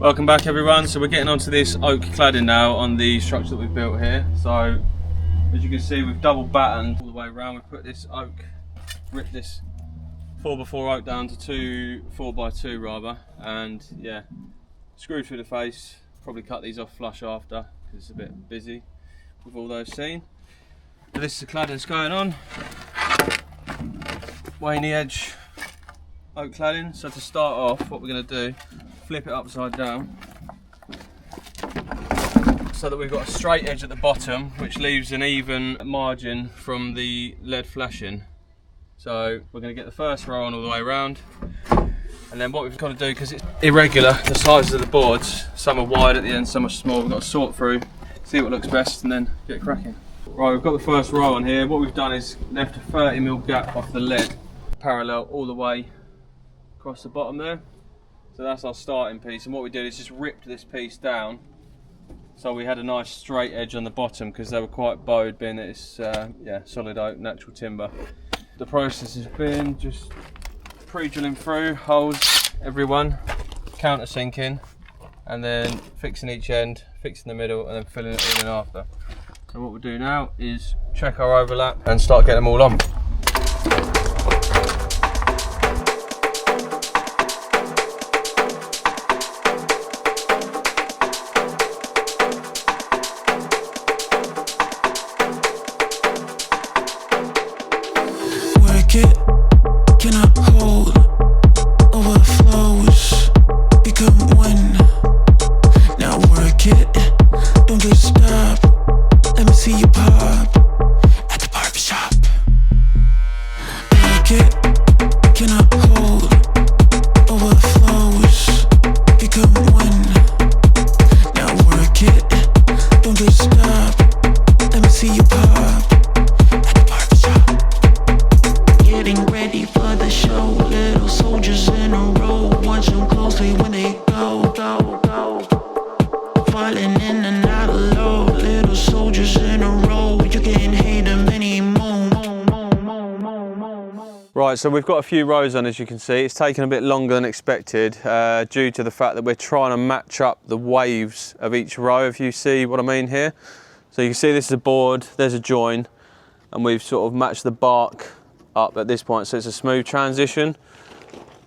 Welcome back everyone. So we're getting onto this oak cladding now on the structure that we've built here. So as you can see, we've double battened all the way around. We've put this oak, ripped this 4x4 oak down to two 4x2 rather, and yeah, screwed through the face. Probably cut these off flush after because it's a bit busy with all those seen. But this is the cladding that's going on. Waney edge oak cladding. So to start off, what we're going to do, flip it upside down so that we've got a straight edge at the bottom, which leaves an even margin from the lead flashing. So we're going to get the first row on all the way around, and then what we've got to do, because it's irregular, the sizes of the boards, some are wide at the end, some are small, we've got to sort through, see what looks best, and then get cracking. Right, we've got the first row on here. What we've done is left a 30mm gap off the lead, parallel all the way across the bottom there. So that's our starting piece, and what we did is just ripped this piece down so we had a nice straight edge on the bottom, because they were quite bowed, being that it's yeah, solid oak, natural timber. The process has been just pre-drilling through holes, everyone, countersinking, and then fixing each end, fixing the middle, and then filling it all in after. So what we'll do now is check our overlap and start getting them all on. It cannot hold, overflows, become one. Now work it, don't just stop. Let me see you pop at the barbershop. Work it, cannot hold, overflows, become one. Now work it, don't just stop. Let me see you pop. Getting ready for the show, little soldiers in a row. Watch them closely when they go, go, go. Falling in and out of low, little soldiers in a row. You can't hate them anymore. Right, so we've got a few rows on, as you can see. It's taken a bit longer than expected due to the fact that we're trying to match up the waves of each row, if you see what I mean here. So you can see this is a board, there's a join, and we've sort of matched the bark up at this point, so it's a smooth transition.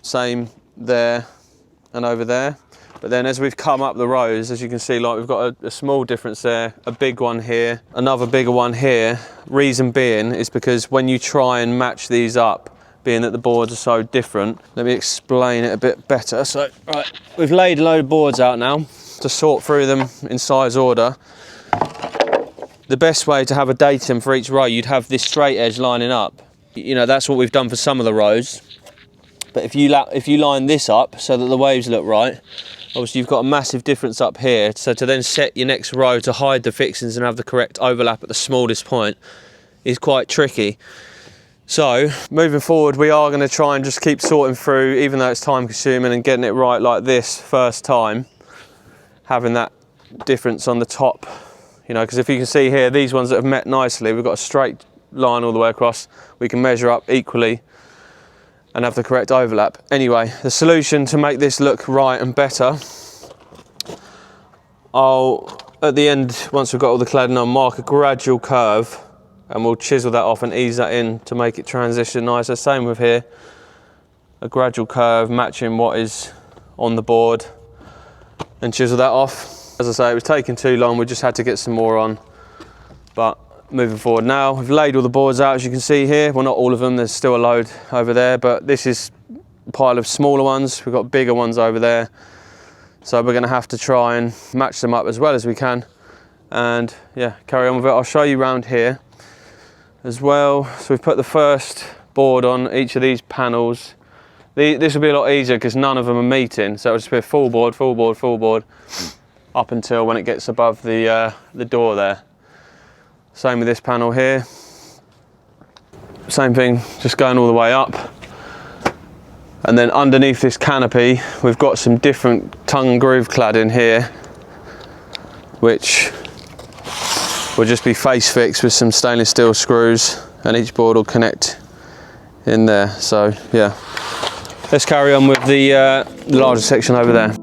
Same there and over there. But then as we've come up the rows, as you can see, like we've got a small difference there, a big one here, another bigger one here. Reason being is because when you try and match these up, being that the boards are so different, let me explain it a bit better. So, right, we've laid a load of boards out now to sort through them in size order. The best way to have a datum for each row, you'd have this straight edge lining up. You know, that's what we've done for some of the rows. But if you line this up so that the waves look right, obviously you've got a massive difference up here. So to then set your next row to hide the fixings and have the correct overlap at the smallest point is quite tricky. So moving forward, we are going to try and just keep sorting through, even though it's time consuming, and getting it right like this first time, having that difference on the top. You know, because if you can see here, these ones that have met nicely, we've got a straight line all the way across. We can measure up equally and have the correct overlap. Anyway, the solution to make this look right and better, I'll, at the end, once we've got all the cladding on, mark a gradual curve, and we'll chisel that off and ease that in to make it transition nicer. Same with here, a gradual curve matching what is on the board, and chisel that off. As I say, it was taking too long, we just had to get some more on. But moving forward now, we've laid all the boards out, as you can see here. Well, not all of them, there's still a load over there, but this is a pile of smaller ones. We've got bigger ones over there. So we're gonna have to try and match them up as well as we can. And yeah, carry on with it. I'll show you around here as well. So we've put the first board on each of these panels. This will be a lot easier because none of them are meeting. So it'll just be a full board, full board, full board, up until when it gets above the door there. Same with this panel here. Same thing, just going all the way up. And then underneath this canopy, we've got some different tongue groove cladding here, which will just be face fixed with some stainless steel screws, and each board will connect in there. So yeah, let's carry on with the larger section over there.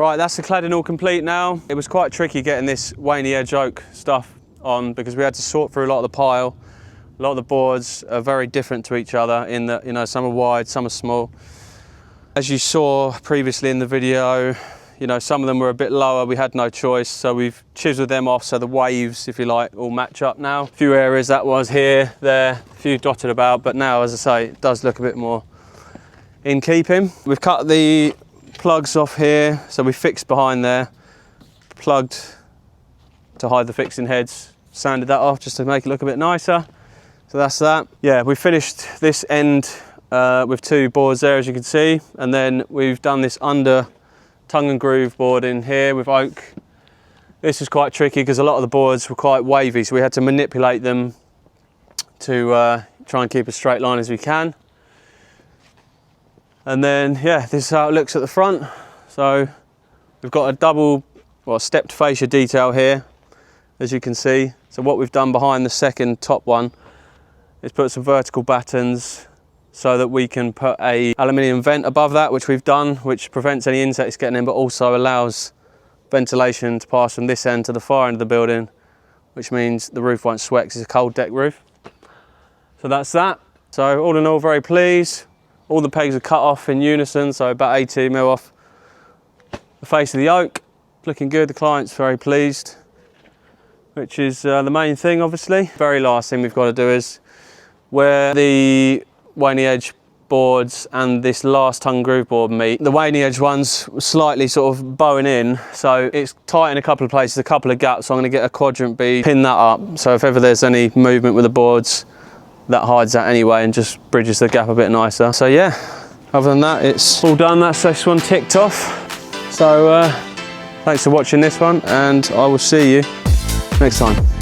Right, that's the cladding all complete now. It was quite tricky getting this waney edge oak stuff on because we had to sort through a lot of the pile. A lot of the boards are very different to each other in that, you know, some are wide, some are small. As you saw previously in the video, you know, some of them were a bit lower, we had no choice, so we've chiseled them off so the waves, if you like, all match up now. A few areas that was here, there, a few dotted about, but now, as I say, it does look a bit more in keeping. We've cut the plugs off here, so we fixed behind there, plugged to hide the fixing heads, sanded that off just to make it look a bit nicer. So that's that. Yeah, we finished this end with 2 boards there, as you can see, and then we've done this under tongue and groove board in here with oak. This was quite tricky because a lot of the boards were quite wavy, so we had to manipulate them to try and keep a straight line as we can. And then, yeah, this is how it looks at the front. So we've got a double, well, stepped fascia detail here, as you can see. So what we've done behind the second top one is put some vertical battens so that we can put a aluminium vent above that, which we've done, which prevents any insects getting in, but also allows ventilation to pass from this end to the far end of the building, which means the roof won't sweat because it's a cold deck roof. So that's that. So all in all, very pleased. All the pegs are cut off in unison, so about 18mm off the face of the oak. Looking good, the client's very pleased, which is the main thing, obviously. Very last thing we've got to do is where the waney edge boards and this last tongue groove board meet. The waney edge one's slightly sort of bowing in, so it's tight in a couple of places, a couple of gaps. So I'm going to get a quadrant bead, pin that up, so if ever there's any movement with the boards, that hides that anyway and just bridges the gap a bit nicer. So yeah, other than that, it's all done. That's this one ticked off. So thanks for watching this one, and I will see you next time.